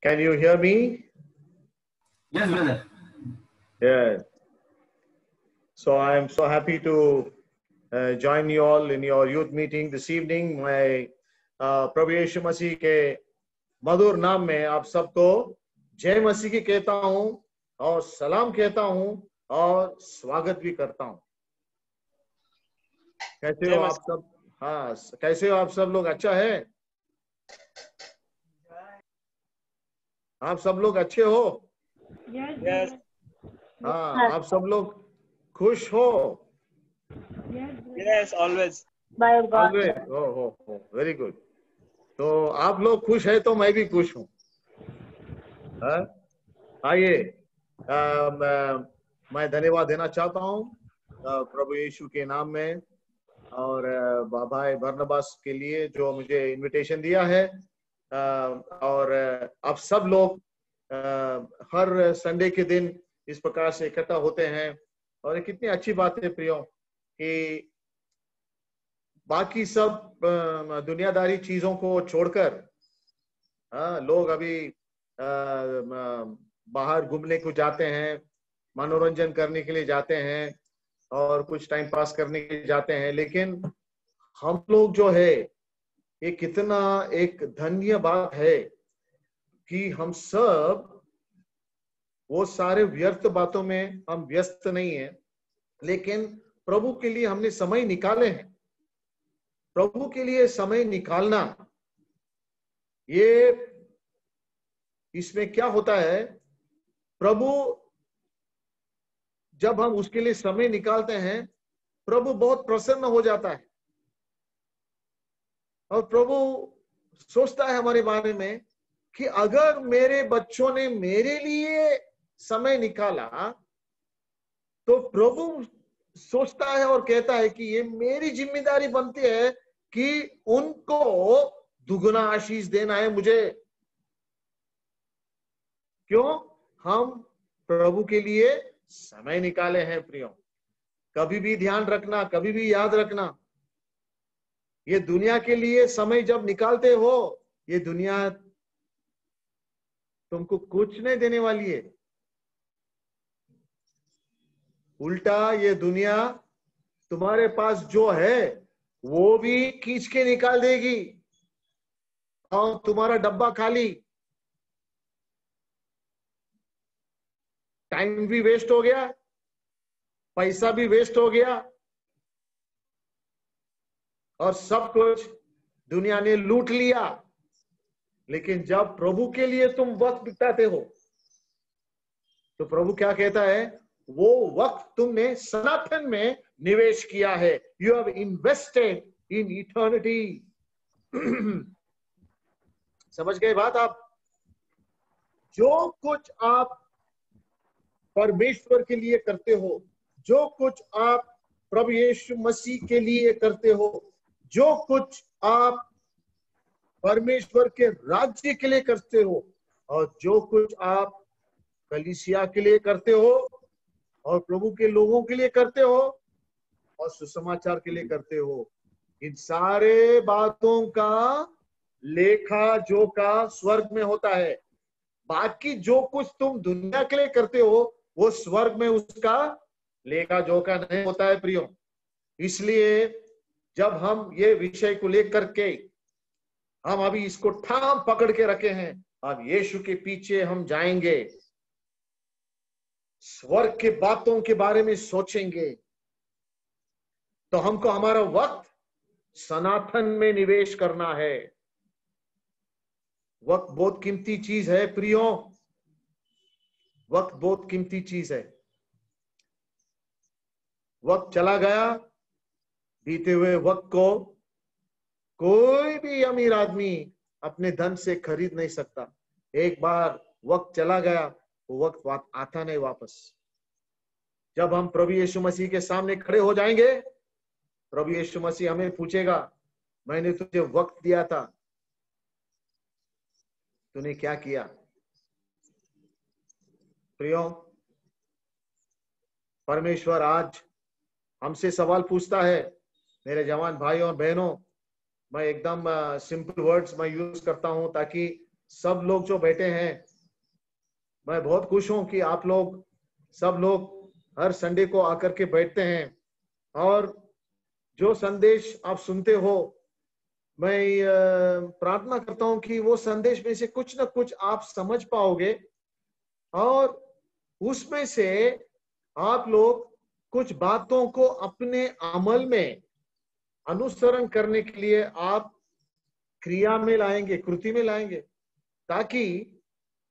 Can you hear me? Yes, brother. Yeah. So I am so happy to join you all in your youth meeting this evening. मैं प्रभु यीशु मसीह के मधुर नाम में आप सबको जय मसीह की कहता हूँ और सलाम कहता हूँ और स्वागत भी करता हूँ। कैसे हो आप सब? हाँ, कैसे हो आप सब लोग? अच्छा है? आप सब लोग अच्छे हो? Yes. हाँ, आप सब लोग खुश हो? Yes, always. By God. Always. Oh, very good. तो आप लोग खुश है तो मैं भी खुश हूँ। आइए, मैं धन्यवाद देना चाहता हूँ प्रभु यीशु के नाम में और भाई बरनबास के लिए जो मुझे इनविटेशन दिया है। और आप सब लोग हर संडे के दिन इस प्रकार से इकट्ठा होते हैं और कितनी अच्छी बात है प्रियो कि बाकी सब दुनियादारी चीजों को छोड़कर लोग अभी बाहर घूमने को जाते हैं, मनोरंजन करने के लिए जाते हैं और कुछ टाइम पास करने के लिए जाते हैं, लेकिन हम लोग जो है ये कितना एक धन्य बात है कि हम सब वो सारे व्यर्थ बातों में हम व्यस्त नहीं है, लेकिन प्रभु के लिए हमने समय निकाले हैं। प्रभु के लिए समय निकालना, ये इसमें क्या होता है, प्रभु जब हम उसके लिए समय निकालते हैं, प्रभु बहुत प्रसन्न हो जाता है और प्रभु सोचता है हमारे बारे में कि अगर मेरे बच्चों ने मेरे लिए समय निकाला तो प्रभु सोचता है और कहता है कि ये मेरी जिम्मेदारी बनती है कि उनको दुगुना आशीष देना है मुझे। क्यों? हम प्रभु के लिए समय निकाले हैं प्रियो। कभी भी ध्यान रखना, कभी भी याद रखना, ये दुनिया के लिए समय जब निकालते हो, ये दुनिया तुमको कुछ नहीं देने वाली है। उल्टा ये दुनिया तुम्हारे पास जो है वो भी खींच के निकाल देगी और तुम्हारा डब्बा खाली। टाइम भी वेस्ट हो गया, पैसा भी वेस्ट हो गया और सब कुछ दुनिया ने लूट लिया। लेकिन जब प्रभु के लिए तुम वक्त बिताते हो तो प्रभु क्या कहता है, वो वक्त तुमने सनातन में निवेश किया है। You have invested in eternity. समझ गए बात आप? जो कुछ आप परमेश्वर के लिए करते हो, जो कुछ आप प्रभु यीशु मसीह के लिए करते हो, जो कुछ आप परमेश्वर के राज्य के लिए करते हो और जो कुछ आप कलीसिया के लिए करते हो और प्रभु के लोगों के लिए करते हो और सुसमाचार के लिए करते हो, इन सारे बातों का लेखा जोखा स्वर्ग में होता है। बाकी जो कुछ तुम दुनिया के लिए करते हो वो स्वर्ग में उसका लेखा जोखा नहीं होता है प्रियो। इसलिए जब हम ये विषय को लेकर के हम अभी इसको ठाम पकड़ के रखे हैं, अब यीशु के पीछे हम जाएंगे, स्वर्ग के बातों के बारे में सोचेंगे, तो हमको हमारा वक्त सनातन में निवेश करना है। वक्त बहुत कीमती चीज है प्रियो, वक्त बहुत कीमती चीज है। वक्त चला गया, बीते हुए वक्त को कोई भी अमीर आदमी अपने धन से खरीद नहीं सकता। एक बार वक्त चला गया, वो वक्त आता नहीं वापस। जब हम प्रभु यीशु मसीह के सामने खड़े हो जाएंगे, प्रभु यीशु मसीह हमें पूछेगा, मैंने तुझे वक्त दिया था, तूने क्या किया? प्रियो, परमेश्वर आज हमसे सवाल पूछता है। मेरे जवान भाइयों और बहनों, मैं एकदम सिंपल वर्ड्स मैं यूज करता हूं ताकि सब लोग जो बैठे हैं, मैं बहुत खुश हूं कि आप लोग सब लोग हर संडे को आकर के बैठते हैं और जो संदेश आप सुनते हो, मैं प्रार्थना करता हूं कि वो संदेश में से कुछ ना कुछ आप समझ पाओगे और उसमें से आप लोग कुछ बातों को अपने अमल में अनुसरण करने के लिए आप क्रिया में लाएंगे, कृति में लाएंगे, ताकि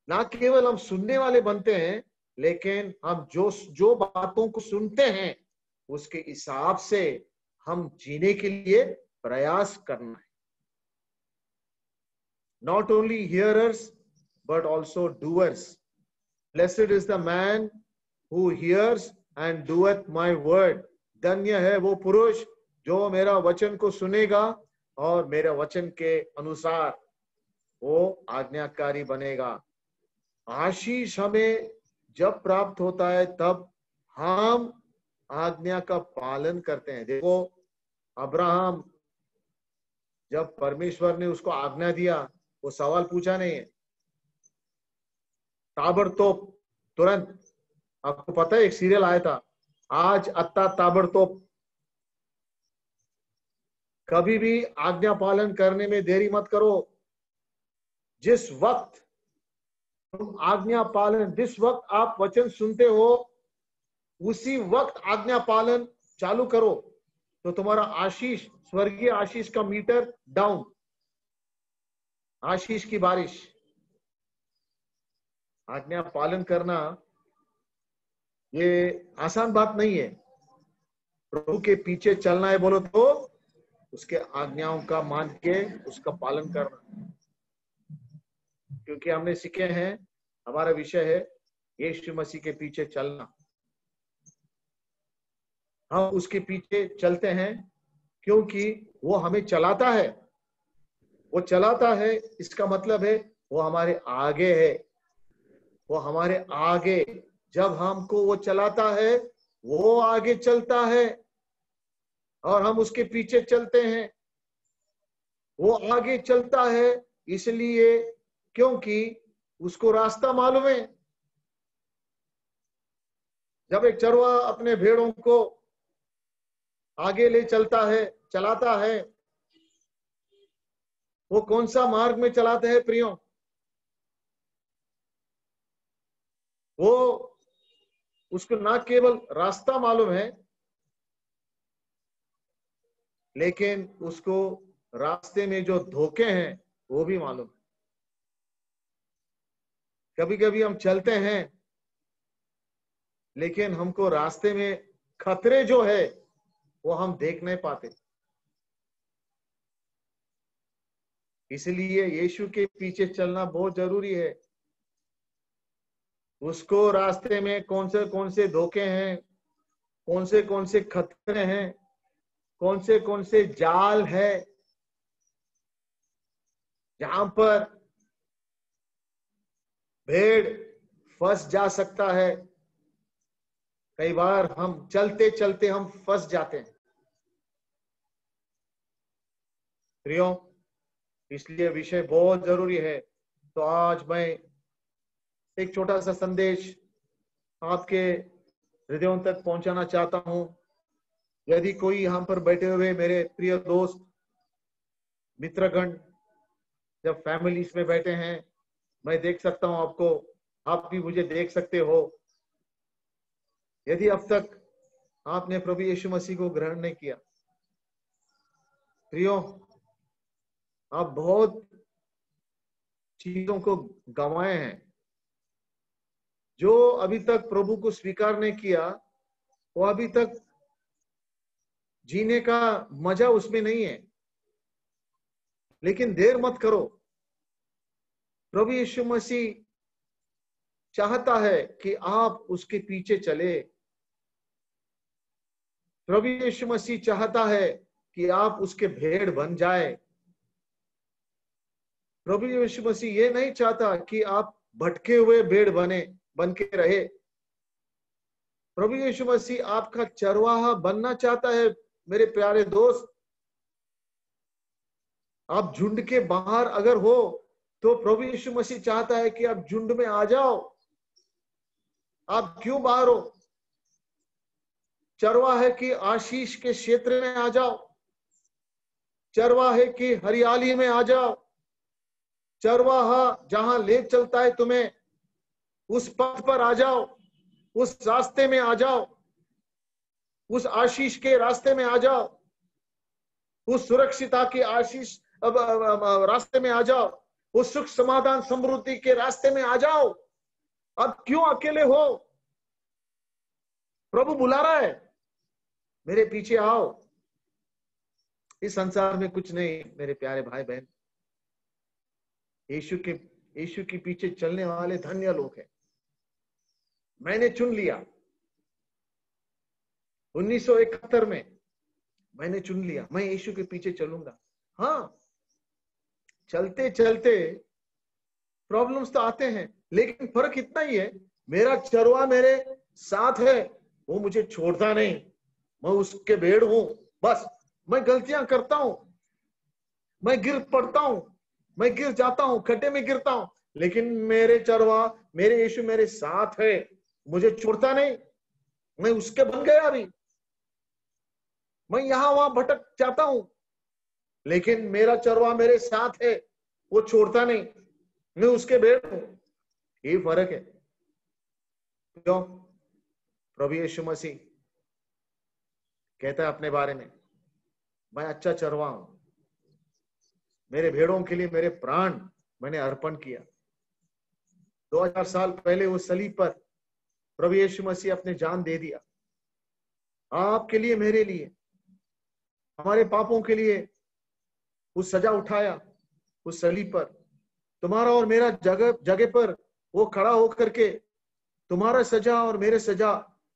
ना केवल हम सुनने वाले बनते हैं, लेकिन हम जो बातों को सुनते हैं उसके हिसाब से हम जीने के लिए प्रयास करना है। Not only hearers but also doers. Blessed is the man who hears and doeth my word. धन्य है वो पुरुष जो मेरा वचन को सुनेगा और मेरे वचन के अनुसार वो आज्ञाकारी बनेगा। आशीष हमें जब प्राप्त होता है तब हम आज्ञा का पालन करते हैं। देखो, अब्राहम जब परमेश्वर ने उसको आज्ञा दिया, वो सवाल पूछा नहीं है, ताबड़तोड़ तुरंत। आपको पता है एक सीरियल आया था, आज अत्ता ताबड़तोड़। कभी भी आज्ञा पालन करने में देरी मत करो। जिस वक्त तुम आज्ञा पालन, जिस वक्त आप वचन सुनते हो, उसी वक्त आज्ञा पालन चालू करो, तो तुम्हारा आशीष, स्वर्गीय आशीष का मीटर डाउन, आशीष की बारिश। आज्ञा पालन करना ये आसान बात नहीं है। प्रभु के पीछे चलना है बोलो तो उसके आज्ञाओं का मान के उसका पालन करना, क्योंकि हमने सीखे हैं, हमारा विषय है यीशु मसीह के पीछे चलना। हम उसके पीछे चलते हैं क्योंकि वो हमें चलाता है। वो चलाता है, इसका मतलब है वो हमारे आगे है, वो हमारे आगे। जब हमको वो चलाता है, वो आगे चलता है और हम उसके पीछे चलते हैं। वो आगे चलता है इसलिए क्योंकि उसको रास्ता मालूम है। जब एक चरवाहा अपने भेड़ों को आगे ले चलता है, चलाता है, वो कौन सा मार्ग में चलाते हैं प्रियो? वो उसको ना केवल रास्ता मालूम है, लेकिन उसको रास्ते में जो धोखे हैं वो भी मालूम है। कभी कभी हम चलते हैं, लेकिन हमको रास्ते में खतरे जो है वो हम देख नहीं पाते। इसलिए यीशु के पीछे चलना बहुत जरूरी है। उसको रास्ते में कौन से धोखे हैं, कौन से खतरे हैं, कौन से जाल है जहां पर भेड़ फंस जा सकता है। कई बार हम चलते चलते हम फंस जाते हैं प्रियो, इसलिए विषय बहुत जरूरी है। तो आज मैं एक छोटा सा संदेश आपके हृदयों तक पहुंचाना चाहता हूं। यदि कोई यहां पर बैठे हुए मेरे प्रिय दोस्त मित्रगण जब फैमिलीज में बैठे हैं, मैं देख सकता हूं आपको, आप भी मुझे देख सकते हो। यदि अब तक आपने प्रभु यीशु मसीह को ग्रहण नहीं किया, प्रियो, आप बहुत चीजों को गंवाए हैं। जो अभी तक प्रभु को स्वीकार नहीं किया, वो अभी तक जीने का मजा उसमें नहीं है। लेकिन देर मत करो। प्रभु यीशु मसीह चाहता है कि आप उसके पीछे चले। प्रभु यीशु मसीह चाहता है कि आप उसके भेड़ बन जाए। प्रभु यीशु मसीह ये नहीं चाहता कि आप भटके हुए भेड़ बन के रहे। प्रभु यीशु मसीह आपका चरवाहा बनना चाहता है। मेरे प्यारे दोस्त, आप झुंड के बाहर अगर हो तो प्रभु यीशु मसीह चाहता है कि आप झुंड में आ जाओ। आप क्यों बाहर हो? चरवाहे की आशीष के क्षेत्र में आ जाओ, चरवाहे की हरियाली में आ जाओ। चरवाहा जहां ले चलता है तुम्हें, उस पथ पर आ जाओ, उस रास्ते में आ जाओ, उस आशीष के रास्ते में आ जाओ, उस सुरक्षिता की आशीष रास्ते में आ जाओ, उस सुख समाधान समृद्धि के रास्ते में आ जाओ। अब क्यों अकेले हो? प्रभु बुला रहा है, मेरे पीछे आओ। इस संसार में कुछ नहीं मेरे प्यारे भाई बहन, यीशु के पीछे चलने वाले धन्य लोग हैं। मैंने चुन लिया 1971 में, मैंने चुन लिया मैं यीशु के पीछे चलूंगा। हाँ, चलते चलते प्रॉब्लम्स तो आते हैं, लेकिन फर्क इतना ही है, मेरा चरवा मेरे साथ है, वो मुझे छोड़ता नहीं। मैं उसके भेड़ हूं। बस मैं गलतियां करता हूं, मैं गिर पड़ता हूं, मैं गिर जाता हूं, खड्डे में गिरता हूं, लेकिन मेरे चरवा, मेरे यीशु मेरे साथ है, मुझे छोड़ता नहीं। मैं उसके बन गया। अभी मैं यहां वहां भटक जाता हूं, लेकिन मेरा चरवा मेरे साथ है, वो छोड़ता नहीं। मैं उसके भेड़ हूं। ये फर्क है। क्यों? प्रभु यीशु मसीह कहता है अपने बारे में, मैं अच्छा चरवा हूं, मेरे भेड़ों के लिए मेरे प्राण मैंने अर्पण किया। 2000 साल पहले उस सलीब पर प्रभु यीशु मसीह अपने जान दे दिया, आपके लिए, मेरे लिए, हमारे पापों के लिए उस सजा उठाया उस सलीब पर। तुम्हारा और मेरा जगह पर वो खड़ा होकर के तुम्हारा सजा और मेरे सजा,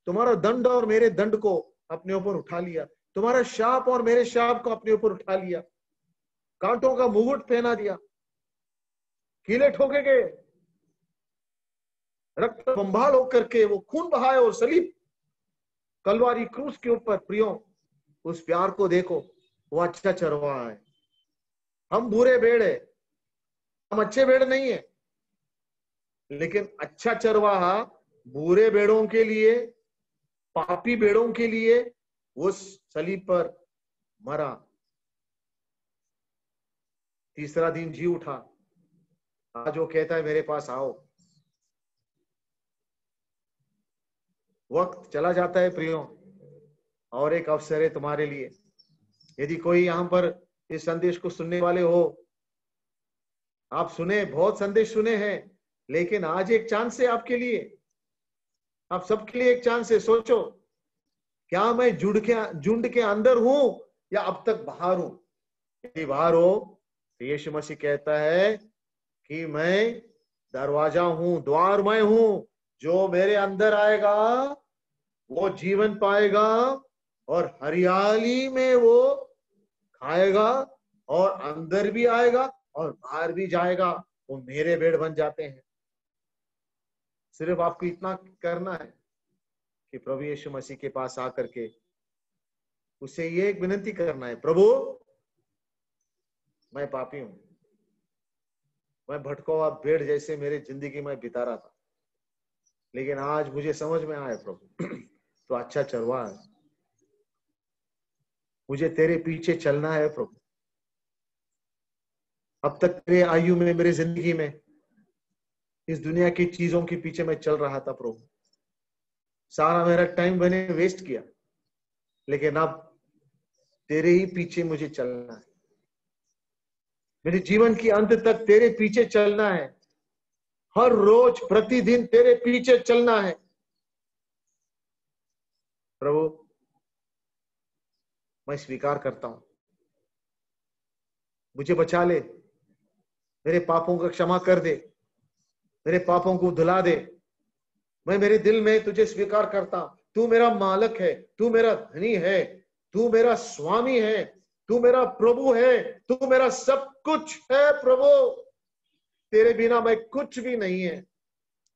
तुम्हारा दंड और मेरे दंड को अपने ऊपर उठा लिया, तुम्हारा शाप और मेरे शाप को अपने ऊपर उठा लिया, कांटों का मुकुट पहना दिया, कीले ठोके गए, रक्त बंबाल होकर के वो खून बहाया और सलीब कलवारी क्रूस के ऊपर। प्रियो, उस प्यार को देखो, वो अच्छा चरवाहा है। हम बुरे भेड़ है, हम अच्छे भेड़ नहीं है, लेकिन अच्छा चरवाहा बुरे भेड़ों के लिए, पापी भेड़ों के लिए उस सलीब पर मरा, तीसरा दिन जी उठा। आज वो कहता है मेरे पास आओ। वक्त चला जाता है प्रियो, और एक अवसर है तुम्हारे लिए। यदि कोई यहां पर इस संदेश को सुनने वाले हो, आप सुने, बहुत संदेश सुने हैं, लेकिन आज एक चांस है आपके लिए, आप सबके लिए एक चांस है। सोचो, क्या मैं झुंड के अंदर हूं या अब तक बाहर हूं? यदि बाहर हो तो यीशु मसीह कहता है कि मैं दरवाजा हूं, द्वार मैं हूं, जो मेरे अंदर आएगा वो जीवन पाएगा और हरियाली में वो खाएगा और अंदर भी आएगा और बाहर भी जाएगा। वो मेरे भेड़ बन जाते हैं। सिर्फ आपको इतना करना है कि प्रभु यीशु मसीह के पास आकर के उसे ये एक विनती करना है, प्रभु मैं पापी हूं, मैं भटका हुआ भेड़ जैसे मेरी जिंदगी में बिता रहा था, लेकिन आज मुझे समझ में आया प्रभु तो अच्छा चरवाहा है, मुझे तेरे पीछे चलना है प्रभु। अब तक तेरे आयु में, मेरी जिंदगी में इस दुनिया की चीजों के पीछे मैं चल रहा था प्रभु, सारा मेरा टाइम मैंने वेस्ट किया, लेकिन अब तेरे ही पीछे मुझे चलना है। मेरे जीवन की अंत तक तेरे पीछे चलना है, हर रोज प्रतिदिन तेरे पीछे चलना है। प्रभु मैं स्वीकार करता हूं, मुझे बचा ले, मेरे पापों का क्षमा कर दे, मेरे पापों को धुला दे। मैं मेरे दिल में तुझे स्वीकार करता हूं, तू मेरा मालिक है, तू मेरा धनी है, तू मेरा स्वामी है, तू मेरा प्रभु है, तू मेरा सब कुछ है प्रभु। तेरे बिना मैं कुछ भी नहीं है।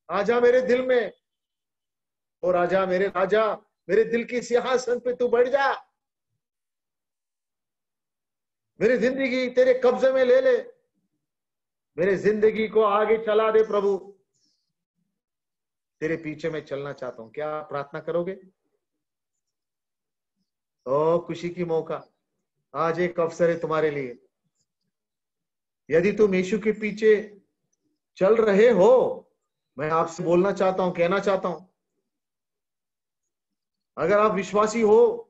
आजा मेरे दिल में और आजा मेरे राजा, मेरे दिल की सिंहासन पे तू बैठ जा, मेरी जिंदगी तेरे कब्जे में ले ले। मेरे जिंदगी को आगे चला दे प्रभु, तेरे पीछे मैं चलना चाहता हूं। क्या आप प्रार्थना करोगे? ओ खुशी की मौका, आज एक अवसर है तुम्हारे लिए। यदि तुम यीशु के पीछे चल रहे हो, मैं आपसे बोलना चाहता हूं, कहना चाहता हूं, अगर आप विश्वासी हो,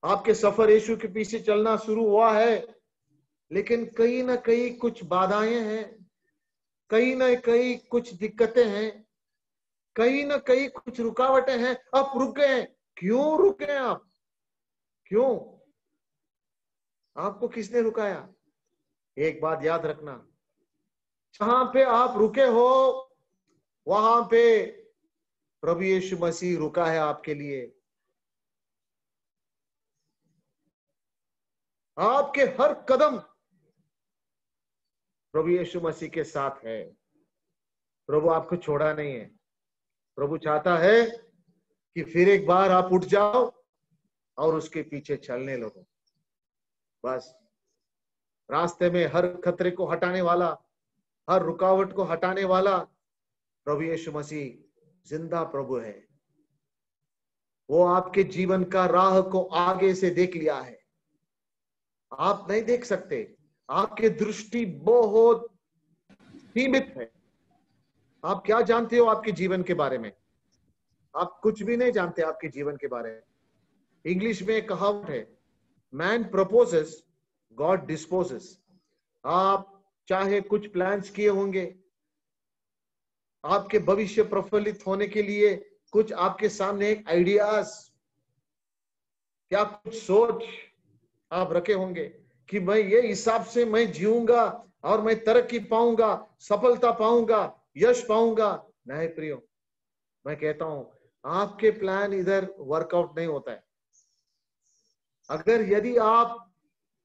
आपके सफर यीशु के पीछे चलना शुरू हुआ है, लेकिन कहीं ना कहीं कुछ बाधाएं हैं, कहीं ना कहीं कुछ दिक्कतें हैं, कहीं ना कहीं कुछ रुकावटें हैं, आप रुक गए हैं। क्यों रुके हैं आप? क्यों? आपको किसने रुकाया? एक बात याद रखना, जहां पे आप रुके हो वहां पे प्रभु यीशु मसीह रुका है आपके लिए। आपके हर कदम प्रभु यीशु मसीह के साथ है। प्रभु आपको छोड़ा नहीं है। प्रभु चाहता है कि फिर एक बार आप उठ जाओ और उसके पीछे चलने लगो। बस रास्ते में हर खतरे को हटाने वाला, हर रुकावट को हटाने वाला प्रभु यीशु मसीह जिंदा प्रभु है। वो आपके जीवन का राह को आगे से देख लिया है, आप नहीं देख सकते। आपकी दृष्टि बहुत सीमित है। आप क्या जानते हो आपके जीवन के बारे में? आप कुछ भी नहीं जानते आपके जीवन के बारे में। इंग्लिश में एक कहावत है, मैन प्रपोजेस गॉड डिस्पोजेस। आप चाहे कुछ प्लान्स किए होंगे, आपके भविष्य प्रफुल्लित होने के लिए कुछ आपके सामने एक आइडियाज, क्या कुछ सोच आप रखे होंगे कि मैं ये हिसाब से मैं जीऊंगा और मैं तरक्की पाऊंगा, सफलता पाऊंगा, यश पाऊंगा। नहीं प्रियो, मैं कहता हूं आपके प्लान इधर वर्कआउट नहीं होता है। अगर यदि आप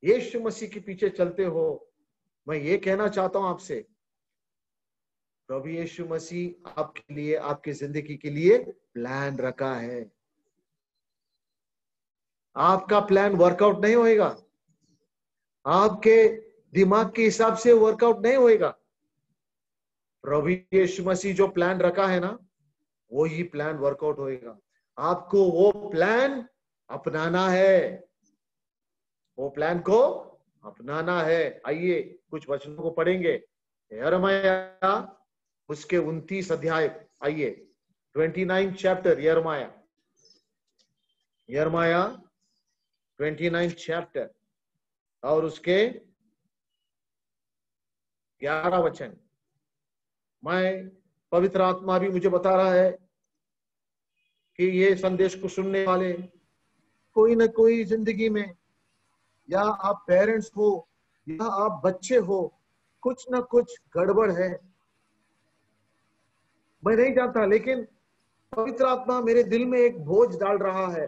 यीशु मसीह के पीछे चलते हो, मैं ये कहना चाहता हूं आपसे, प्रभु यीशु मसीह आपके लिए, आपकी जिंदगी के लिए प्लान रखा है। आपका प्लान वर्कआउट नहीं होएगा, आपके दिमाग के हिसाब से वर्कआउट नहीं होएगा। प्रभु यीशु मसीह जो प्लान रखा है ना, वो ही प्लान वर्कआउट होएगा। आपको वो प्लान अपनाना है, वो प्लान को अपनाना है। आइए कुछ वचनों को पढ़ेंगे। यिर्मयाह उसके 29 अध्याय, आइए 29 चैप्टर, यिर्मयाह 29 चैप्टर और उसके 11 वचन। मैं पवित्र आत्मा भी मुझे बता रहा है कि ये संदेश को सुनने वाले कोई ना कोई जिंदगी में, या आप पेरेंट्स हो या आप बच्चे हो, कुछ ना कुछ गड़बड़ है। मैं नहीं जानता, लेकिन पवित्र आत्मा मेरे दिल में एक बोझ डाल रहा है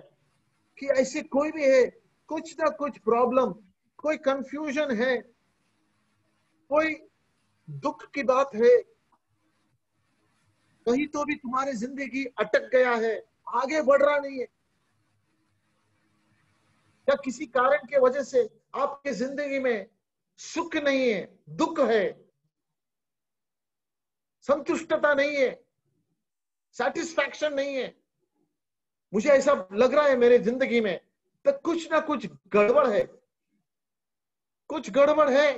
कि ऐसे कोई भी है, कुछ ना कुछ प्रॉब्लम, कोई कंफ्यूजन है, कोई दुख की बात है, कहीं तो भी तुम्हारी जिंदगी अटक गया है, आगे बढ़ रहा नहीं है, या किसी कारण के वजह से आपकी जिंदगी में सुख नहीं है, दुख है, संतुष्टता नहीं है, सेटिस्फैक्शन नहीं है। मुझे ऐसा लग रहा है मेरे जिंदगी में तो कुछ ना कुछ गड़बड़ है, कुछ गड़बड़ है।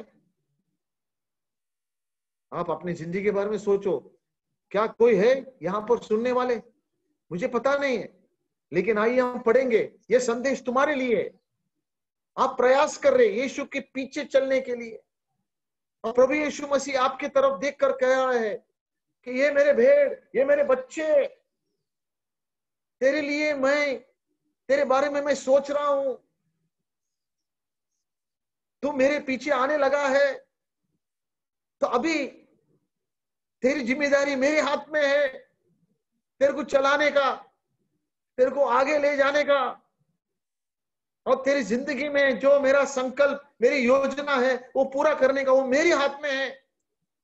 आप अपनी जिंदगी के बारे में सोचो। क्या कोई है यहां पर सुनने वाले? मुझे पता नहीं है, लेकिन आइए हम पढ़ेंगे। यह संदेश तुम्हारे लिए है। आप प्रयास कर रहे यीशु के पीछे चलने के लिए, और प्रभु यीशु मसीह आपकी तरफ देखकर कह रहा है कि ये मेरे भेड़, ये मेरे बच्चे, तेरे लिए मैं, तेरे बारे में मैं सोच रहा हूं। तू मेरे पीछे आने लगा है तो अभी तेरी जिम्मेदारी मेरे हाथ में है, तेरे को चलाने का, तेरे को आगे ले जाने का, और तेरी जिंदगी में जो मेरा संकल्प, मेरी योजना है वो पूरा करने का, वो मेरे हाथ में है।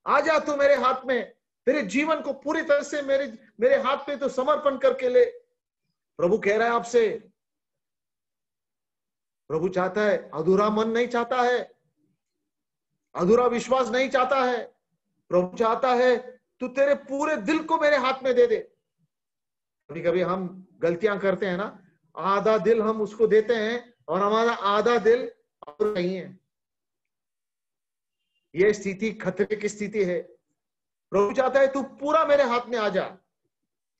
आजा तू मेरे हाथ में, तेरे जीवन को पूरी तरह से मेरे हाथ में तो समर्पण करके ले। प्रभु कह रहा है आपसे। प्रभु चाहता है, अधूरा मन नहीं चाहता है। अधूरा विश्वास नहीं चाहता है। प्रभु चाहता है तू तेरे पूरे दिल को मेरे हाथ में दे दे। कभी कभी हम गलतियां करते हैं ना, आधा दिल हम उसको देते हैं और हमारा आधा दिल और नहीं है। यह स्थिति खतरे की स्थिति है। प्रभु चाहता है तू पूरा मेरे हाथ में आ जा।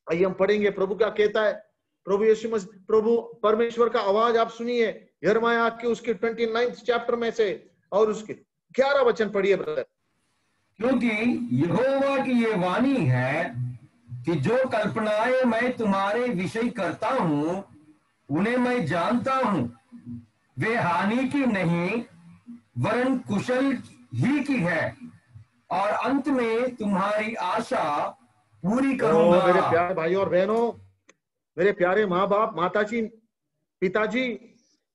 आइए हम पढ़ेंगे प्रभु क्या कहता है। प्रभु यीशु मसीह, प्रभु परमेश्वर का आवाज आप सुनिए यिर्मयाह के उसके 29 चैप्टर में से और उसके 11 वचन पढ़िए ब्रदर। क्योंकि यहोवा की ये वाणी है कि जो कल्पनाएं मैं तुम्हारे विषय करता हूं उन्हें मैं जानता हूं, वे हानि की नहीं वरन कुशल ही की है, और अंत में तुम्हारी आशा पूरी करूंगा। मेरे प्यारे भाई और बहनों, मेरे प्यारे माँ बाप, माताजी, पिताजी,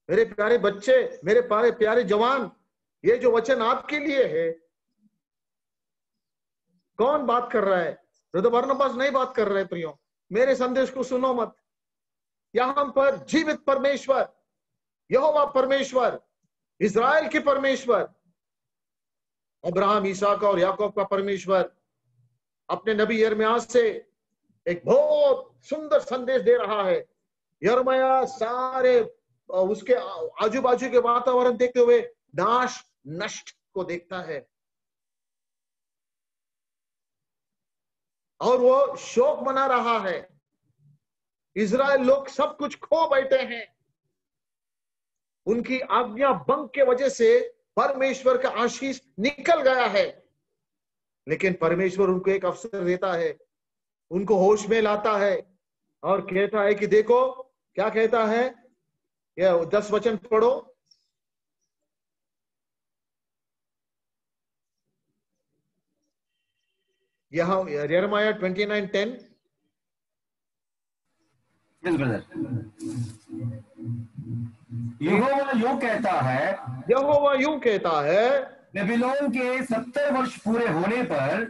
मेरे प्यारे बच्चे, मेरे प्यारे प्यारे जवान, ये जो वचन आपके लिए है। कौन बात कर रहा है? ब्रदर बरनबास नहीं बात कर रहे प्रियो। मेरे संदेश को सुनो मत। यहां पर जीवित परमेश्वर, यहोवा परमेश्वर, इज़राइल के परमेश्वर, अब्राहम, इसहाक और याकूब का परमेश्वर अपने नबी यिर्मयाह से एक बहुत सुंदर संदेश दे रहा है। यिर्मयाह सारे उसके आजू बाजू के वातावरण देखते हुए नाश नष्ट को देखता है और वो शोक मना रहा है। इज़राइल लोग सब कुछ खो बैठे हैं। उनकी आज्ञा भंग के वजह से परमेश्वर का आशीष निकल गया है। लेकिन परमेश्वर उनको एक अवसर देता है, उनको होश में लाता है और कहता है कि देखो क्या कहता है। यह 10 वचन पढ़ो। यहां यिर्मयाह 29:10। यहोवा यूं कहता है, यहोवा यूं कहता है, बेबीलोन के 70 वर्ष पूरे होने पर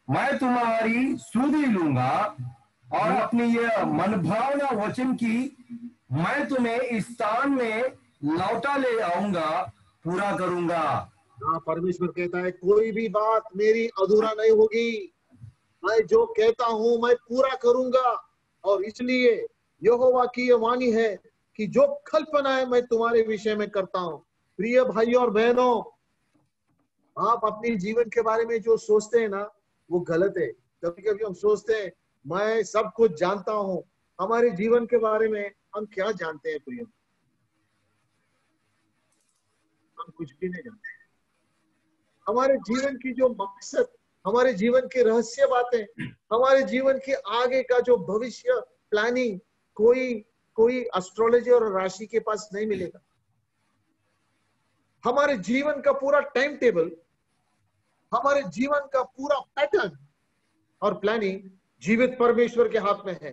मैं तुम्हारी सुधि लूंगा और अपनी यह मनभावना वचन की मैं तुम्हें इस स्थान में लौटा ले आऊंगा, पूरा करूंगा। परमेश्वर कहता है कोई भी बात मेरी अधूरा नहीं होगी। मैं जो कहता हूं मैं पूरा करूंगा। और इसलिए यहोवा की यह वाणी है कि जो कल्पनाएं मैं तुम्हारे विषय में करता हूं। प्रिय भाई और बहनों, आप अपने जीवन के बारे में जो सोचते हैं ना वो गलत है। कभी कभी हम सोचते हैं मैं सब कुछ जानता हूं। हमारे जीवन के बारे में हम क्या जानते हैं प्रिय? हम कुछ भी नहीं जानते। हमारे जीवन की जो मकसद, हमारे जीवन के रहस्य बातें, हमारे जीवन के आगे का जो भविष्य प्लानिंग कोई एस्ट्रोलॉजी और राशि के पास नहीं मिलेगा। हमारे जीवन का पूरा टाइम टेबल, हमारे जीवन का पूरा पैटर्न और प्लानिंग जीवित परमेश्वर के हाथ में है।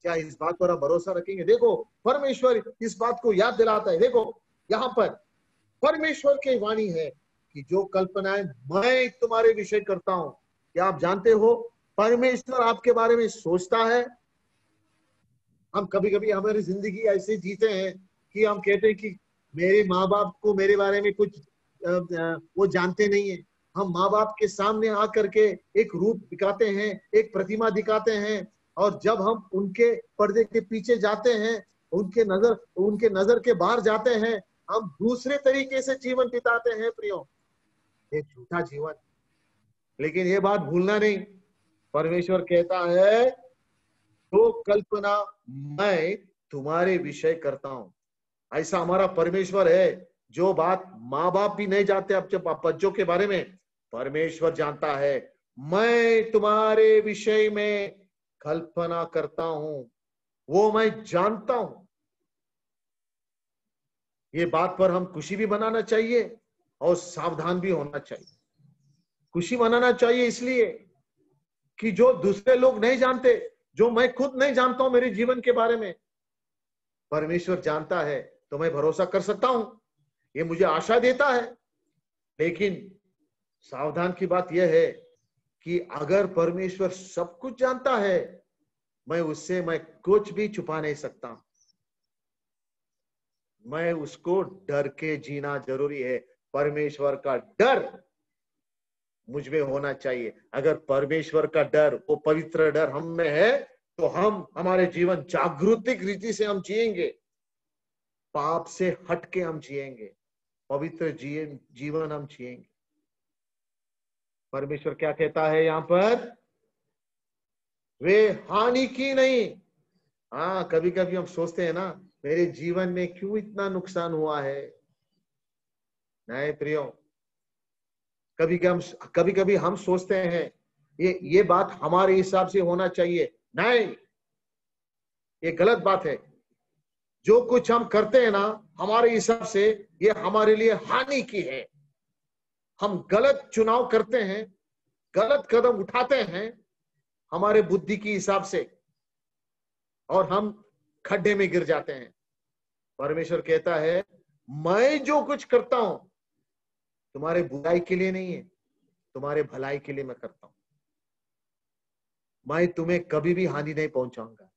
क्या इस बात पर आप भरोसा रखेंगे? देखो परमेश्वर इस बात को याद दिलाता है। देखो यहां पर परमेश्वर की वाणी है कि जो कल्पनाएं मैं तुम्हारे विषय करता हूं। क्या आप जानते हो परमेश्वर आपके बारे में सोचता है? हम कभी कभी हमारी जिंदगी ऐसे जीते हैं कि हम कहते हैं कि मेरे माँ बाप को मेरे बारे में कुछ वो जानते नहीं है। हम माँ बाप के सामने आकर के एक रूप दिखाते हैं, एक प्रतिमा दिखाते हैं, और जब हम उनके पर्दे के पीछे जाते हैं, उनके नजर के बाहर जाते हैं, हम दूसरे तरीके से जीवन बिताते हैं प्रियो, एक झूठा जीवन। लेकिन ये बात भूलना नहीं, परमेश्वर कहता है तो कल्पना मैं तुम्हारे विषय करता हूं। ऐसा हमारा परमेश्वर है जो बात माँ बाप भी नहीं जानते अब जब बच्चों के बारे में परमेश्वर जानता है। मैं तुम्हारे विषय में कल्पना करता हूं, वो मैं जानता हूं। ये बात पर हम खुशी भी मनाना चाहिए और सावधान भी होना चाहिए। खुशी मनाना चाहिए इसलिए कि जो दूसरे लोग नहीं जानते, जो मैं खुद नहीं जानता हूं मेरे जीवन के बारे में, परमेश्वर जानता है तो मैं भरोसा कर सकता हूं। ये मुझे आशा देता है। लेकिन सावधान की बात यह है कि अगर परमेश्वर सब कुछ जानता है, मैं कुछ भी छुपा नहीं सकता। मैं उसको डर के जीना जरूरी है। परमेश्वर का डर मुझ में होना चाहिए। अगर परमेश्वर का डर, वो पवित्र डर हम में है, तो हम हमारे जीवन जागरूतिक रीति से हम जिएंगे, पाप से हटके हम जिएंगे, पवित्र जीवन हम जिएंगे। परमेश्वर क्या कहता है यहाँ पर? वे हानि की नहीं। हाँ, कभी कभी हम सोचते हैं ना, मेरे जीवन में क्यों इतना नुकसान हुआ है। नहीं प्रियो, कभी कभी हम सोचते हैं ये बात हमारे हिसाब से होना चाहिए। नहीं, ये गलत बात है। जो कुछ हम करते हैं ना, हमारे हिसाब से ये हमारे लिए हानि की है। हम गलत चुनाव करते हैं, गलत कदम उठाते हैं हमारे बुद्धि के हिसाब से, और हम खड्डे में गिर जाते हैं। परमेश्वर कहता है, मैं जो कुछ करता हूं तुम्हारे बुराई के लिए नहीं है, तुम्हारे भलाई के लिए मैं करता हूं। मैं तुम्हें कभी भी हानि नहीं पहुंचाऊंगा।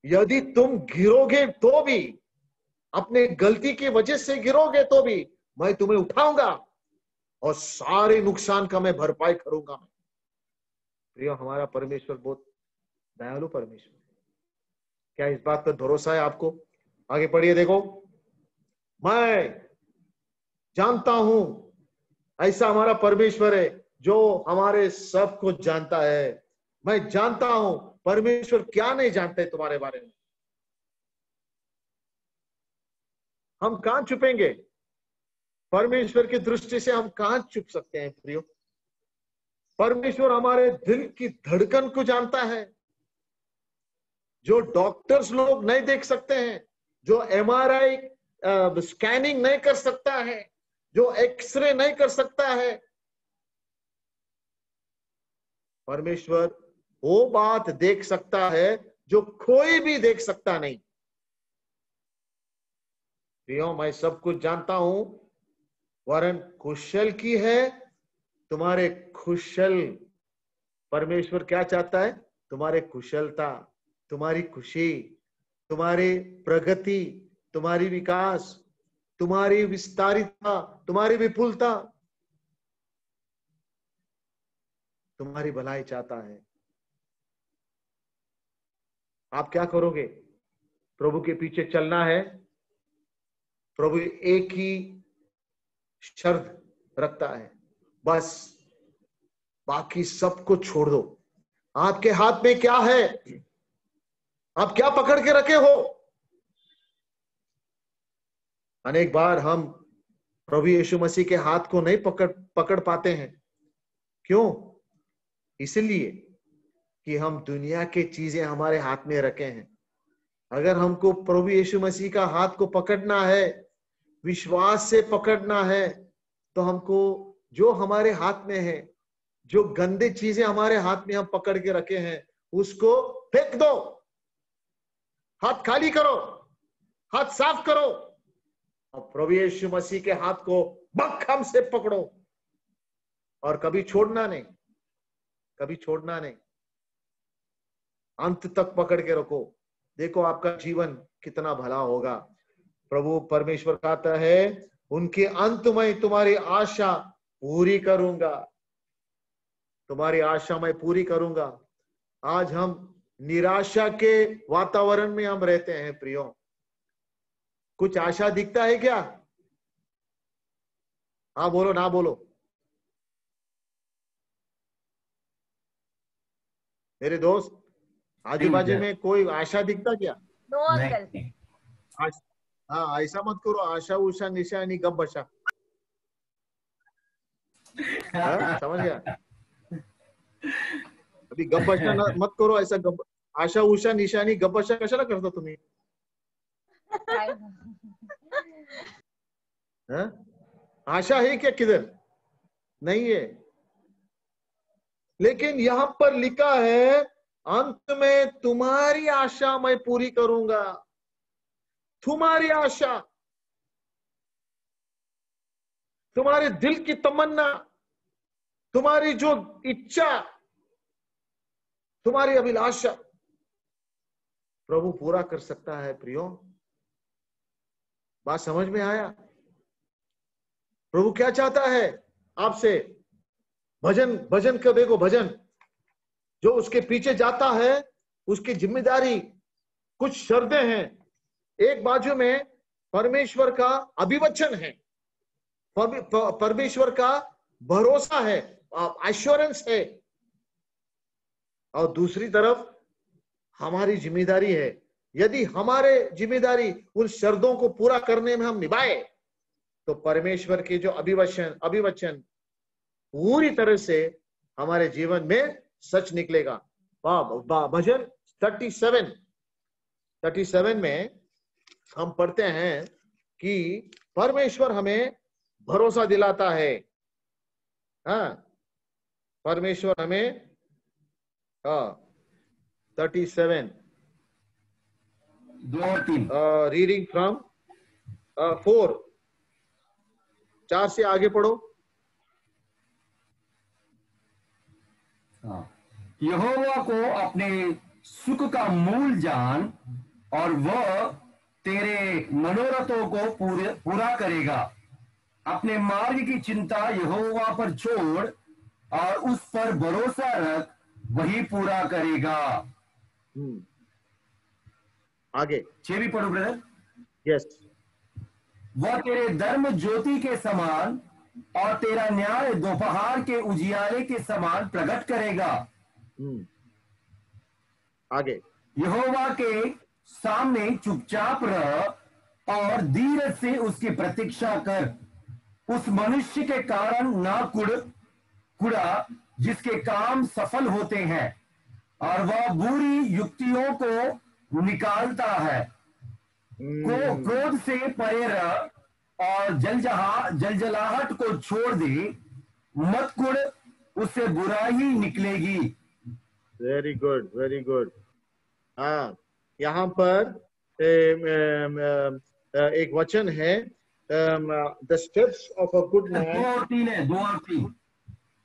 यदि तुम गिरोगे तो भी, अपने गलती की वजह से गिरोगे तो भी, मैं तुम्हें उठाऊंगा और सारे नुकसान का मैं भरपाई करूंगा। प्रिय, हमारा परमेश्वर बहुत दयालु परमेश्वर। क्या इस बात पर भरोसा है आपको? आगे पढ़िए, देखो। मैं जानता हूं, ऐसा हमारा परमेश्वर है जो हमारे सब कुछ जानता है। मैं जानता हूं, परमेश्वर क्या नहीं जानते तुम्हारे बारे में। हम कहां छुपेंगे? परमेश्वर की दृष्टि से हम कहां छुप सकते हैं प्रियो? परमेश्वर हमारे दिल की धड़कन को जानता है, जो डॉक्टर्स लोग नहीं देख सकते हैं, जो MRI स्कैनिंग नहीं कर सकता है, जो एक्सरे नहीं कर सकता है। परमेश्वर वो बात देख सकता है जो कोई भी देख सकता नहीं। प्रियो, मैं सब कुछ जानता हूं, वरन कुशल की है तुम्हारे कुशल। परमेश्वर क्या चाहता है? तुम्हारे कुशलता, तुम्हारी खुशी, तुम्हारी प्रगति, तुम्हारी विकास, तुम्हारी विस्तारितता, तुम्हारी विपुलता, तुम्हारी भलाई चाहता है। आप क्या करोगे? प्रभु के पीछे चलना है। प्रभु एक ही शर्त रखता है, बस बाकी सब कुछ छोड़ दो। आपके हाथ में क्या है? आप क्या पकड़ के रखे हो? अनेक बार हम प्रभु यीशु मसीह के हाथ को नहीं पकड़ पाते हैं। क्यों? इसलिए कि हम दुनिया के चीजें हमारे हाथ में रखे हैं। अगर हमको प्रभु यीशु मसीह का हाथ को पकड़ना है, विश्वास से पकड़ना है, तो हमको जो हमारे हाथ में है, जो गंदे चीजें हमारे हाथ में हम पकड़ के रखे हैं, उसको फेंक दो। हाथ खाली करो, हाथ साफ करो, और प्रभु यीशु मसीह के हाथ को भक्कम से पकड़ो, और कभी छोड़ना नहीं, कभी छोड़ना नहीं, अंत तक पकड़ के रखो। देखो आपका जीवन कितना भला होगा। प्रभु परमेश्वर कहता है, उनके अंत में तुम्हारी आशा पूरी करूंगा, तुम्हारी आशा मैं पूरी करूंगा। आज हम निराशा के वातावरण में हम रहते हैं प्रियो। कुछ आशा दिखता है क्या? हाँ बोलो, ना बोलो। मेरे दोस्त, आजू बाजू में कोई आशा दिखता क्या? No uncle. हाँ, ऐसा मत करो, आशा उषा निशानी गप बशा। समझ गया? अभी गप बशा मत करो, ऐसा गप आशा उषा निशानी गप बशा कशाला करता तुम्ही? आशा है क्या किधर? नहीं है। लेकिन यहां पर लिखा है, अंत में तुम्हारी आशा मैं पूरी करूंगा। तुम्हारी आशा, तुम्हारे दिल की तमन्ना, तुम्हारी जो इच्छा, तुम्हारी अभिलाषा प्रभु पूरा कर सकता है प्रियो। बात समझ में आया? प्रभु क्या चाहता है आपसे? भजन, भजन का देखो, भजन जो उसके पीछे जाता है उसकी जिम्मेदारी, कुछ शर्तें हैं। एक बाजू में परमेश्वर का अभिवचन है, परमेश्वर का भरोसा है, एश्योरेंस है, और दूसरी तरफ हमारी जिम्मेदारी है। यदि हमारे जिम्मेदारी उन शर्तों को पूरा करने में हम निभाए तो परमेश्वर के जो अभिवचन पूरी तरह से हमारे जीवन में सच निकलेगा। भजन 37 में हम पढ़ते हैं कि परमेश्वर हमें भरोसा दिलाता है। हाँ, परमेश्वर हमें 37 2 और 3 रीडिंग फ्रॉम 4 से आगे पढ़ो। यहोवा को अपने सुख का मूल जान और वह तेरे मनोरथों को पूरा करेगा। अपने मार्ग की चिंता यहोवा पर छोड़ और उस पर भरोसा रख, वही पूरा करेगा। आगे 6 भी पढ़ो ब्रदर। यस। वह तेरे धर्म ज्योति के समान और तेरा न्याय दोपहर के उजियारे के समान प्रकट करेगा। आगे यहोवा के सामने चुपचाप रह और धीरज से उसकी प्रतीक्षा कर। उस मनुष्य के कारण ना कुड़ा जिसके काम सफल होते हैं, और वह बुरी युक्तियों को निकालता है। क्रोध से परे रह और जलजलाहट को छोड़ दे। मत कुड़, उससे बुराई निकलेगी। Very good, very good. हाँ, यहाँ पर एक वचन है, the steps of a good man. 2 और 3 है, 2 और 3।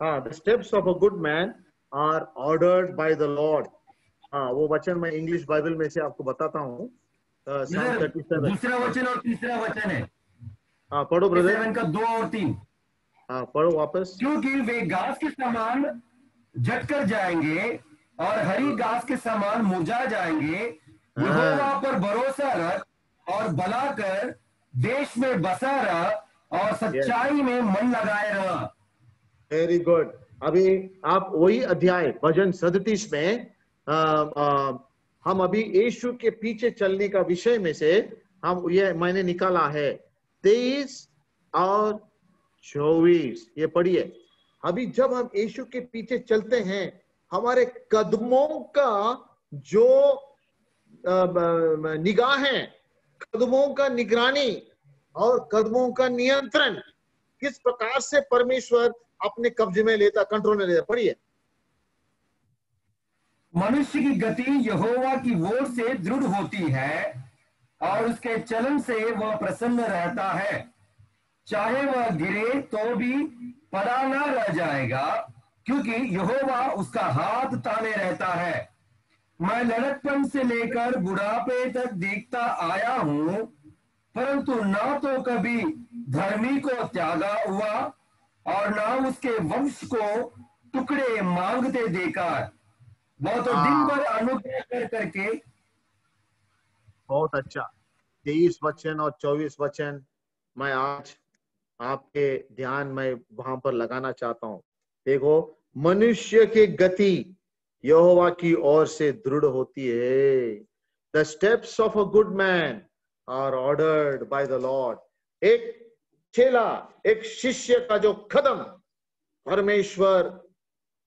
हाँ, the steps of a good man are ordered by the Lord. हाँ, वो वचन मैं इंग्लिश बाइबल में से आपको बताता हूँ। दूसरा वचन और तीसरा वचन है। हाँ, पढ़ो ब्रदर। 7 का 2 और 3। हाँ, पढ़ो वापस। क्योंकि वे घास के समान झटकर जाएंगे और हरी घास के समान मुरझा जाएंगे। यहोवा पर भरोसा रख और भला कर, देश में बसा रह और सच्चाई में मन लगाए रह। Very good. अभी आप वही अध्याय भजन 37 में हम अभी यीशु के पीछे चलने का विषय में से हम ये मैंने निकाला है 23 और 24। ये पढ़िए। अभी जब हम यीशु के पीछे चलते हैं, हमारे कदमों का जो निगाह है, कदमों का निगरानी और कदमों का नियंत्रण किस प्रकार से परमेश्वर अपने कब्जे में लेता, कंट्रोल में लेता। पढ़िए। मनुष्य की गति यहोवा की ओर से दृढ़ होती है और उसके चलन से वह प्रसन्न रहता है। चाहे वह गिरे तो भी पड़ा ना रह जाएगा, क्योंकि यहोवा उसका हाथ ताने रहता है। मैं लड़कपन से लेकर बुढ़ापे तक देखता आया हूं, परंतु ना तो कभी धर्मी को त्यागा हुआ और ना उसके वंश को टुकड़े मांगते देखा। वह तो दिन भर अनुग्रह कर करके। बहुत अच्छा। 23 वचन और 24 वचन मैं आज आपके ध्यान में वहां पर लगाना चाहता हूं। देखो, मनुष्य की गति यहोवा की ओर से दृढ़ होती है। The steps of a good man are ordered by the Lord. एक चेला, एक शिष्य का जो कदम, परमेश्वर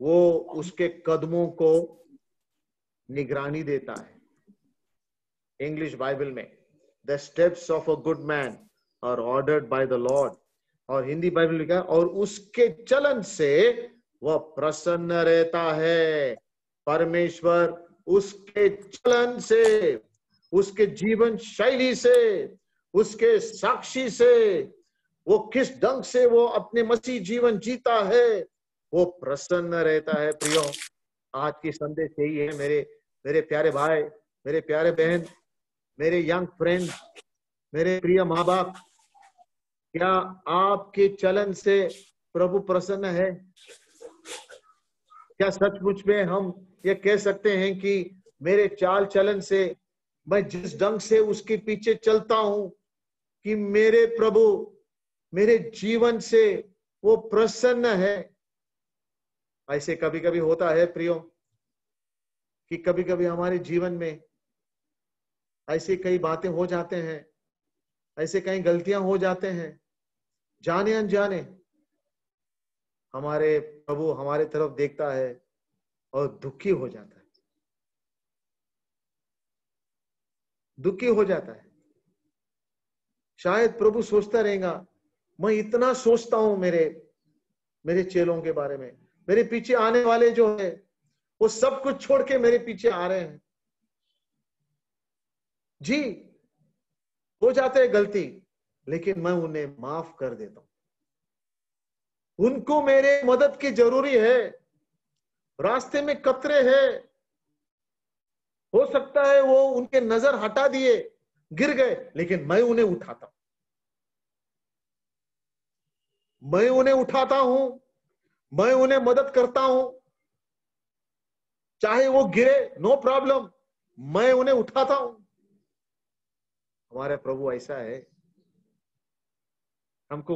वो उसके कदमों को निगरानी देता है। इंग्लिश बाइबल में the steps of a good man are ordered by the Lord, और हिंदी बाइबल में लिखा है और उसके चलन से वह प्रसन्न रहता है। परमेश्वर उसके चलन से, उसके जीवन शैली से, उसके साक्षी से, वो किस ढंग से वो अपने मसीह जीवन जीता है, वो प्रसन्न रहता है। प्रियो, आज की संदेश यही है मेरे प्यारे भाई, मेरे प्यारे बहन, मेरे यंग फ्रेंड, मेरे प्रिय माँ बाप, क्या आपके चलन से प्रभु प्रसन्न है? क्या सचमुच में हम ये कह सकते हैं कि मेरे चाल चलन से, मैं जिस ढंग से उसके पीछे चलता हूं, कि मेरे प्रभु मेरे जीवन से वो प्रसन्न है? ऐसे कभी कभी होता है प्रियो, कि कभी कभी हमारे जीवन में ऐसी कई बातें हो जाते हैं, ऐसे कई गलतियां हो जाते हैं, जाने अनजाने हमारे प्रभु हमारे तरफ देखता है और दुखी हो जाता है, दुखी हो जाता है। शायद प्रभु सोचता रहेगा, मैं इतना सोचता हूं मेरे चेलों के बारे में, मेरे पीछे आने वाले जो है वो सब कुछ छोड़ के मेरे पीछे आ रहे हैं। जी, हो जाते हैं गलती, लेकिन मैं उन्हें माफ कर देता हूं। उनको मेरे मदद की जरूरी है, रास्ते में कतरे हैं, हो सकता है वो उनके नजर हटा दिए, गिर गए, लेकिन मैं उन्हें उठाता हूं, मैं उन्हें उठाता हूं, मैं उन्हें मदद करता हूं। चाहे वो गिरे, नो प्रॉब्लम, मैं उन्हें उठाता हूं। हमारे प्रभु ऐसा है, हमको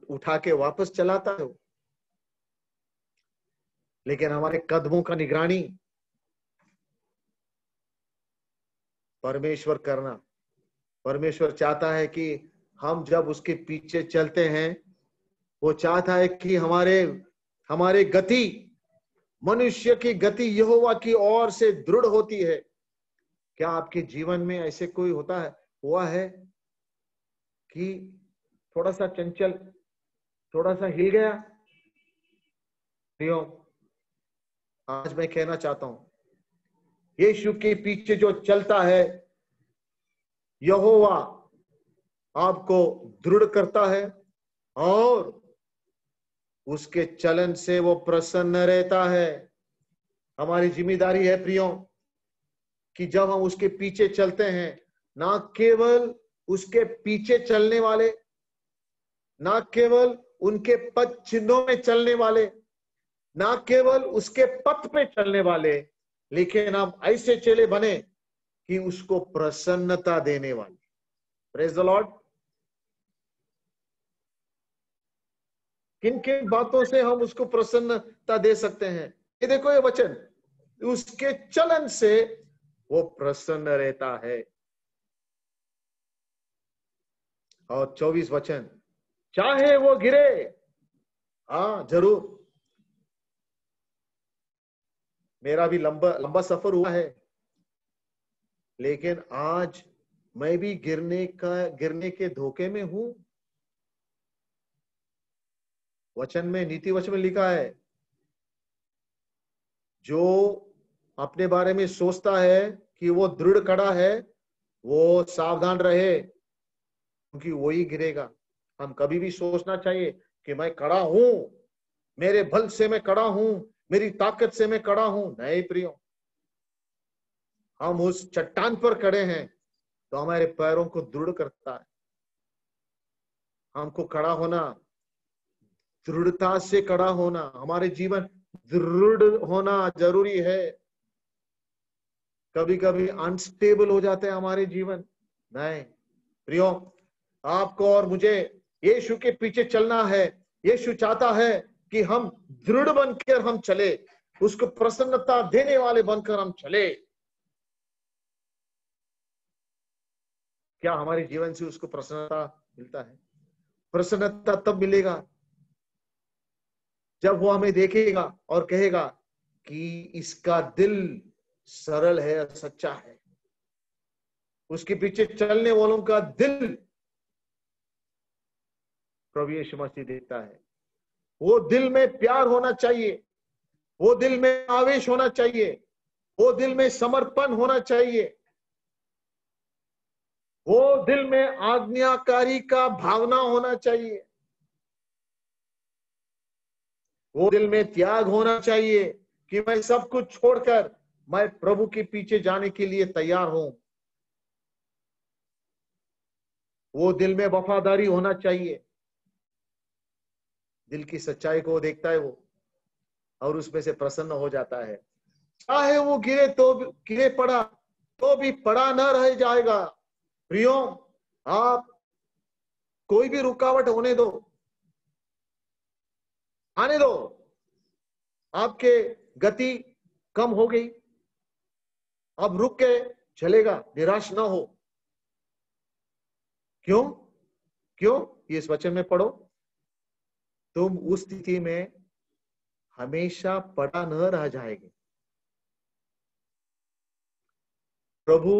उठा के वापस चलाता है, लेकिन हमारे कदमों का निगरानी परमेश्वर करना। परमेश्वर चाहता है कि हम जब उसके पीछे चलते हैं, वो चाहता है कि हमारे गति, मनुष्य की गति यहोवा की ओर से दृढ़ होती है। क्या आपके जीवन में ऐसे कोई हुआ है कि थोड़ा सा चंचल, थोड़ा सा हिल गया? प्रियो, आज मैं कहना चाहता हूं, यीशु के पीछे जो चलता है, यहोवा आपको दृढ़ करता है और उसके चलन से वो प्रसन्न रहता है। हमारी जिम्मेदारी है प्रियो, कि जब हम उसके पीछे चलते हैं, ना केवल उसके पीछे चलने वाले, ना केवल उनके पद चिन्हों में चलने वाले, ना केवल उसके पथ पे चलने वाले, लेकिन हम ऐसे चेले बने कि उसको प्रसन्नता देने वाले। Praise the Lord. किन किन बातों से हम उसको प्रसन्नता दे सकते हैं? ये देखो, ये वचन, उसके चलन से वो प्रसन्न रहता है। और 24 वचन, चाहे वो गिरे, हाँ जरूर, मेरा भी लंबा सफर हुआ है, लेकिन आज मैं भी गिरने के धोखे में हूं। वचन में, नीति वचन में लिखा है, जो अपने बारे में सोचता है कि वो दृढ़ खड़ा है, वो सावधान रहे, क्योंकि वो ही गिरेगा। हम कभी भी सोचना चाहिए कि मैं खड़ा हूं, मेरे बल से मैं खड़ा हूं, मेरी ताकत से मैं खड़ा हूं। नहीं प्रियो, हम उस चट्टान पर खड़े हैं तो हमारे पैरों को दृढ़ करता है। हमको खड़ा होना, दृढ़ता से खड़ा होना, हमारे जीवन दृढ़ होना जरूरी है। कभी कभी अनस्टेबल हो जाते हैं हमारे जीवन। नहीं प्रियो, आपको और मुझे यीशु के पीछे चलना है। यीशु चाहता है कि हम दृढ़ बनकर हम चले, उसको प्रसन्नता देने वाले बनकर हम चले। क्या हमारे जीवन से उसको प्रसन्नता मिलता है? प्रसन्नता तब मिलेगा जब वो हमें देखेगा और कहेगा कि इसका दिल सरल है, सच्चा है। उसके पीछे चलने वालों का दिल प्रभु यीशु मसीह देखता है। वो दिल में प्यार होना चाहिए, वो दिल में आवेश होना चाहिए, वो दिल में समर्पण होना चाहिए, वो दिल में आज्ञाकारी का भावना होना चाहिए, वो दिल में त्याग होना चाहिए कि मैं सब कुछ छोड़कर मैं प्रभु के पीछे जाने के लिए तैयार हूं। वो दिल में वफादारी होना चाहिए। दिल की सच्चाई को देखता है वो और उसमें से प्रसन्न हो जाता है। चाहे वो गिरे पड़ा तो भी पड़ा न रह जाएगा। प्रियो, आप कोई भी रुकावट होने दो, आने दो। आपके गति कम हो गई, अब रुक के चलेगा, निराश ना हो। क्यों? क्यों? इस वचन में पढ़ो, तुम उस स्थिति में हमेशा पड़ा न रह जाएंगे। प्रभु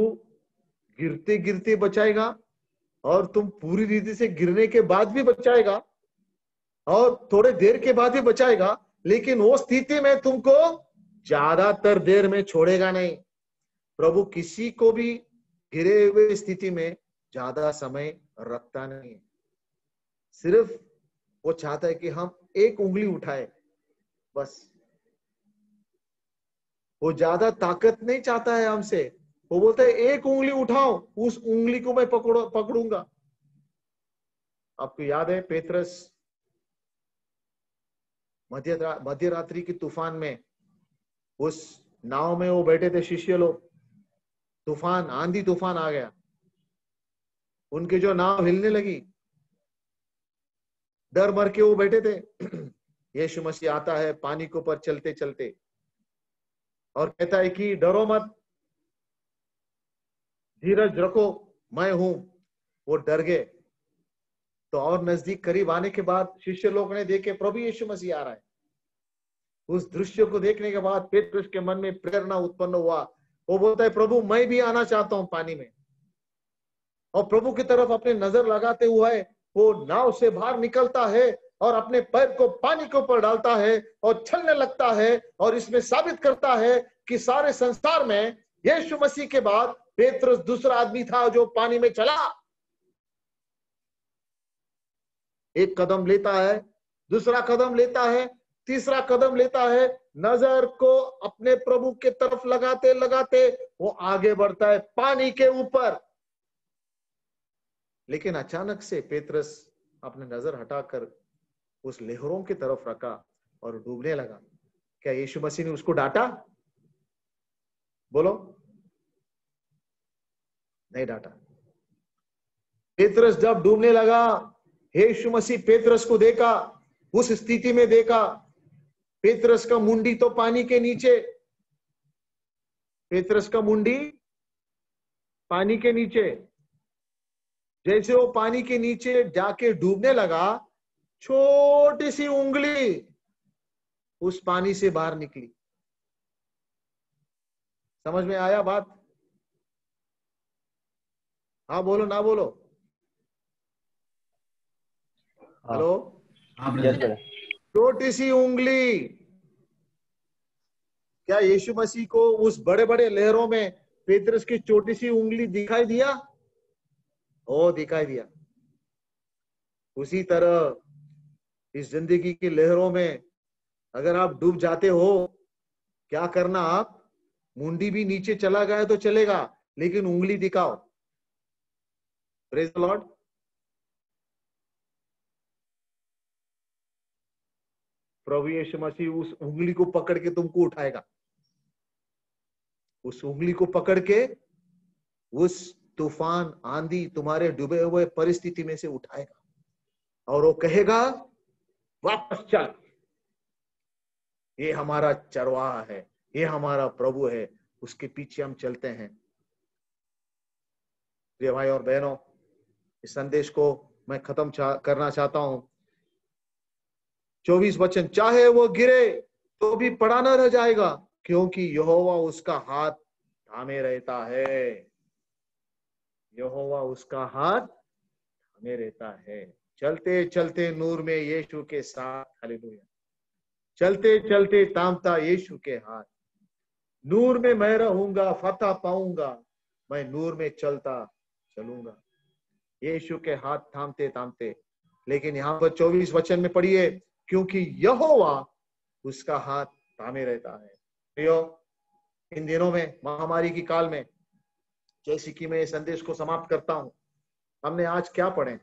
गिरते गिरते बचाएगा और तुम पूरी रीति से गिरने के बाद भी बचाएगा और थोड़े देर के बाद भी बचाएगा, लेकिन वो स्थिति में तुमको ज्यादातर देर में छोड़ेगा नहीं। प्रभु किसी को भी गिरे हुए स्थिति में ज्यादा समय रखता नहीं है। सिर्फ वो चाहता है कि हम एक उंगली उठाए, बस। वो ज्यादा ताकत नहीं चाहता है हमसे। वो बोलता है एक उंगली उठाओ, उस उंगली को मैं पकड़ूंगा। आपको याद है पेत्रस मध्य रात्रि की तूफान में, उस नाव में वो बैठे थे शिष्य लोग, तूफान, आंधी तूफान आ गया, उनकी जो नाव हिलने लगी, डर मर के वो बैठे थे। यीशु मसीह आता है पानी के ऊपर चलते चलते और कहता है कि डरो मत, धीरज रखो, मैं हूं। वो डर गए। तो और नजदीक करीब आने के बाद शिष्य लोग ने देखे प्रभु यीशु मसीह आ रहा है। उस दृश्य को देखने के बाद पेत्रस के मन में प्रेरणा उत्पन्न हुआ। वो बोलता है प्रभु मैं भी आना चाहता हूं पानी में। और प्रभु की तरफ अपने नजर लगाते हुए वो नाव से बाहर निकलता है और अपने पैर को पानी के ऊपर डालता है और चलने लगता है, और इसमें साबित करता है कि सारे संसार में यीशु मसीह के बाद पेत्रस दूसरा आदमी था जो पानी में चला। एक कदम लेता है, दूसरा कदम लेता है, तीसरा कदम लेता है, नजर को अपने प्रभु के तरफ लगाते लगाते वो आगे बढ़ता है पानी के ऊपर। लेकिन अचानक से पेत्रस अपने नजर हटाकर उस लहरों की तरफ रखा और डूबने लगा। क्या यीशु मसीह ने उसको डांटा? बोलो, नहीं डांटा। पेत्रस जब डूबने लगा, यीशु मसीह पेत्रस को देखा, उस स्थिति में देखा। पेत्रस का मुंडी तो पानी के नीचे, पेत्रस का मुंडी पानी के नीचे। जैसे वो पानी के नीचे जाके डूबने लगा, छोटी सी उंगली उस पानी से बाहर निकली। समझ में आया बात? हाँ बोलो, ना बोलो। हेलो, छोटी सी उंगली। क्या यीशु मसीह को उस बड़े बड़े लहरों में पेत्रस की छोटी सी उंगली दिखाई दिया? ओ, दिखाई दिया। उसी तरह इस जिंदगी की लहरों में अगर आप डूब जाते हो, क्या करना? आप मुंडी भी नीचे चला गया तो चलेगा, लेकिन उंगली दिखाओ। Praise the Lord. प्रभु यीशु मसीह उस उंगली को पकड़ के तुमको उठाएगा। उस उंगली को पकड़ के उस तूफान, आंधी, तुम्हारे डूबे हुए परिस्थिति में से उठाएगा और वो कहेगा वापस चल। ये हमारा चरवाहा है, ये हमारा प्रभु है, उसके पीछे हम चलते हैं। प्रिय भाई और बहनों, इस संदेश को मैं खत्म करना चाहता हूं। 24 वचन, चाहे वो गिरे तो भी पड़ा न रह जाएगा, क्योंकि यहोवा उसका हाथ थामे रहता है। यहोवा उसका हाथ थामे रहता है। चलते चलते नूर में यीशु के साथ, हालेलुया। चलते चलते थामता यीशु के हाथ। नूर में मैं रहूंगा, फतह पाऊंगा, मैं नूर में चलता चलूंगा। यीशु के हाथ थामते थामते। लेकिन यहाँ पर 24 वचन में पढ़िए, क्योंकि यहोवा उसका हाथ थामे रहता है। प्रियो, इन दिनों में, महामारी की काल में, जैसे कि मैं इस संदेश को समाप्त करता हूं, हमने आज क्या पढ़े?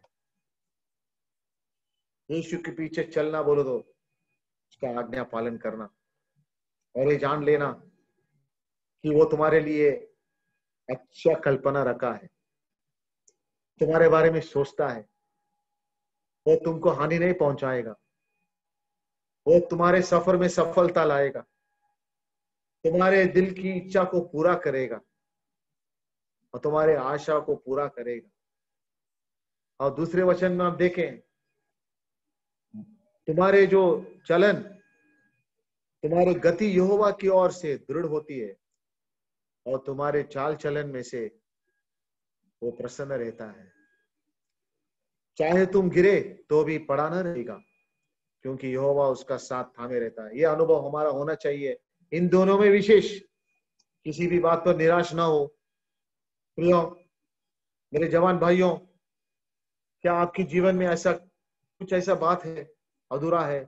यीशु के पीछे चलना बोलो तो उसका आज्ञा पालन करना, और ये जान लेना कि वो तुम्हारे लिए अच्छा कल्पना रखा है, तुम्हारे बारे में सोचता है, वो तुमको हानि नहीं पहुंचाएगा, वो तुम्हारे सफर में सफलता लाएगा, तुम्हारे दिल की इच्छा को पूरा करेगा और तुम्हारे आशा को पूरा करेगा। और दूसरे वचन में आप देखें, तुम्हारे जो चलन, तुम्हारी गति यहोवा की ओर से दृढ़ होती है और तुम्हारे चाल चलन में से वो प्रसन्न रहता है। चाहे तुम गिरे तो भी पड़ा न रहेगा, क्योंकि यहोवा उसका साथ थामे रहता है। यह अनुभव हमारा होना चाहिए, इन दोनों में विशेष। किसी भी बात पर निराश ना हो। प्रियो, मेरे जवान भाइयों, क्या आपके जीवन में ऐसा कुछ ऐसा बात है अधूरा है,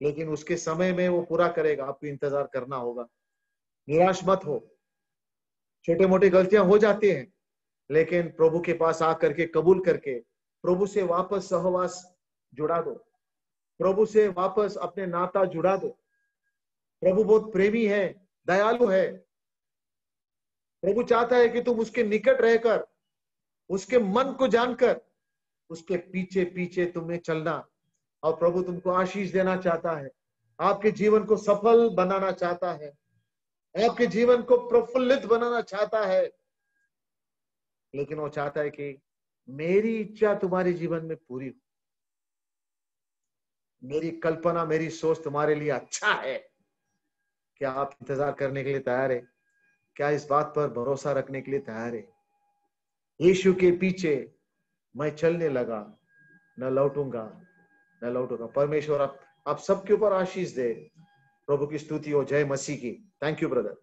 लेकिन उसके समय में वो पूरा करेगा, आपको इंतजार करना होगा। निराश मत हो। छोटे मोटे गलतियां हो जाती हैं, लेकिन प्रभु के पास आकर के कबूल करके प्रभु से वापस सहवास जुड़ा दो, प्रभु से वापस अपने नाता जुड़ा दो। प्रभु बहुत प्रेमी है, दयालु है। प्रभु चाहता है कि तुम उसके निकट रहकर, उसके मन को जानकर, उसके पीछे पीछे तुम्हें चलना। और प्रभु तुमको आशीष देना चाहता है, आपके जीवन को सफल बनाना चाहता है, आपके जीवन को प्रफुल्लित बनाना चाहता है। लेकिन वो चाहता है कि मेरी इच्छा तुम्हारे जीवन में पूरी हो, मेरी कल्पना, मेरी सोच तुम्हारे लिए अच्छा है। क्या आप इंतजार करने के लिए तैयार है? क्या इस बात पर भरोसा रखने के लिए तैयार है? यीशु के पीछे मैं चलने लगा, न लौटूंगा, न लौटूंगा। परमेश्वर आप सबके ऊपर आशीष दे। प्रभु की स्तुति हो। जय मसीह की। Thank you brother.